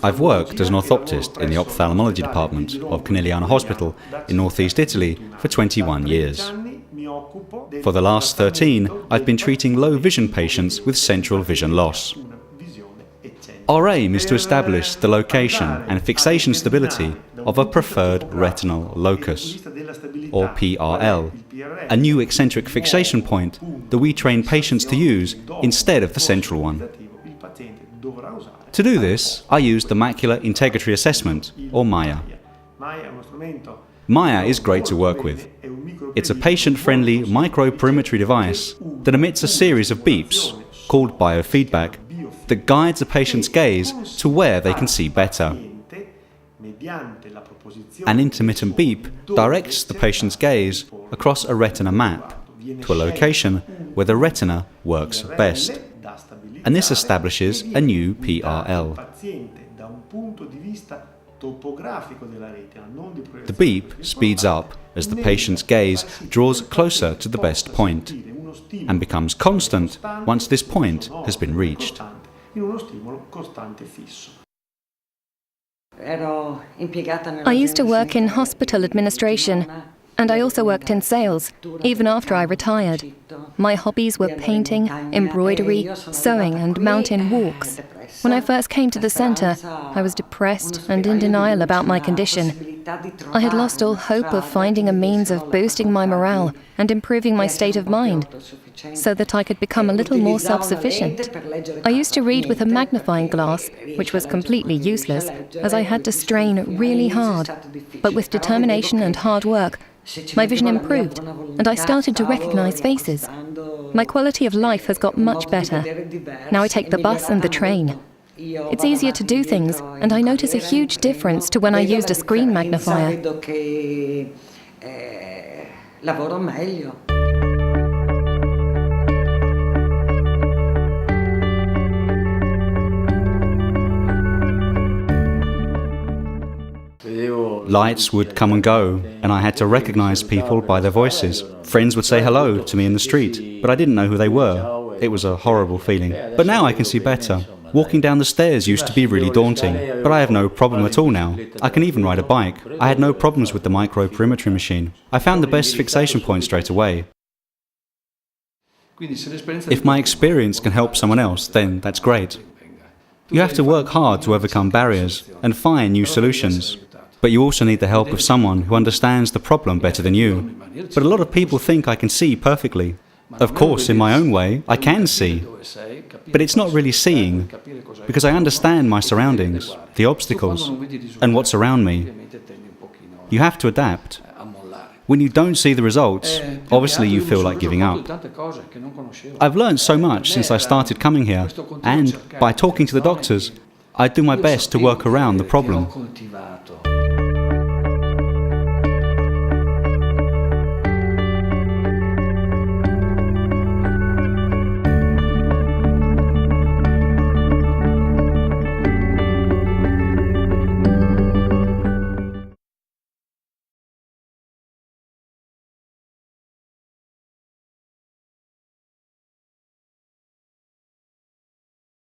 I've worked as an orthoptist in the ophthalmology department of Conegliano Hospital in northeast Italy for 21 years. For the last 13, I've been treating low vision patients with central vision loss. Our aim is to establish the location and fixation stability of a preferred retinal locus, or PRL, a new eccentric fixation point that we train patients to use instead of the central one. To do this, I use the Macular Integrity Assessment, or MAIA. MAIA is great to work with. It's a patient-friendly microperimetry device that emits a series of beeps, called biofeedback, that guides a patient's gaze to where they can see better. An intermittent beep directs the patient's gaze across a retina map to a location where the retina works best, and this establishes a new PRL. The beep speeds up as the patient's gaze draws closer to the best point and becomes constant once this point has been reached. I used to work in hospital administration, and I also worked in sales, even after I retired. My hobbies were painting, embroidery, sewing and mountain walks. When I first came to the centre, I was depressed and in denial about my condition. I had lost all hope of finding a means of boosting my morale and improving my state of mind, so that I could become a little more self-sufficient. I used to read with a magnifying glass, which was completely useless, as I had to strain really hard. But with determination and hard work, my vision improved, and I started to recognize faces. My quality of life has got much better. Now I take the bus and the train. It's easier to do things, and I notice a huge difference to when I used a screen magnifier. Lights would come and go, and I had to recognize people by their voices. Friends would say hello to me in the street, but I didn't know who they were. It was a horrible feeling. But now I can see better. Walking down the stairs used to be really daunting, but I have no problem at all now. I can even ride a bike. I had no problems with the microperimetry machine. I found the best fixation point straight away. If my experience can help someone else, then that's great. You have to work hard to overcome barriers and find new solutions. But you also need the help of someone who understands the problem better than you. But a lot of people think I can see perfectly. Of course, in my own way, I can see. But it's not really seeing, because I understand my surroundings, the obstacles, and what's around me. You have to adapt. When you don't see the results, obviously you feel like giving up. I've learned so much since I started coming here, and by talking to the doctors, I do my best to work around the problem.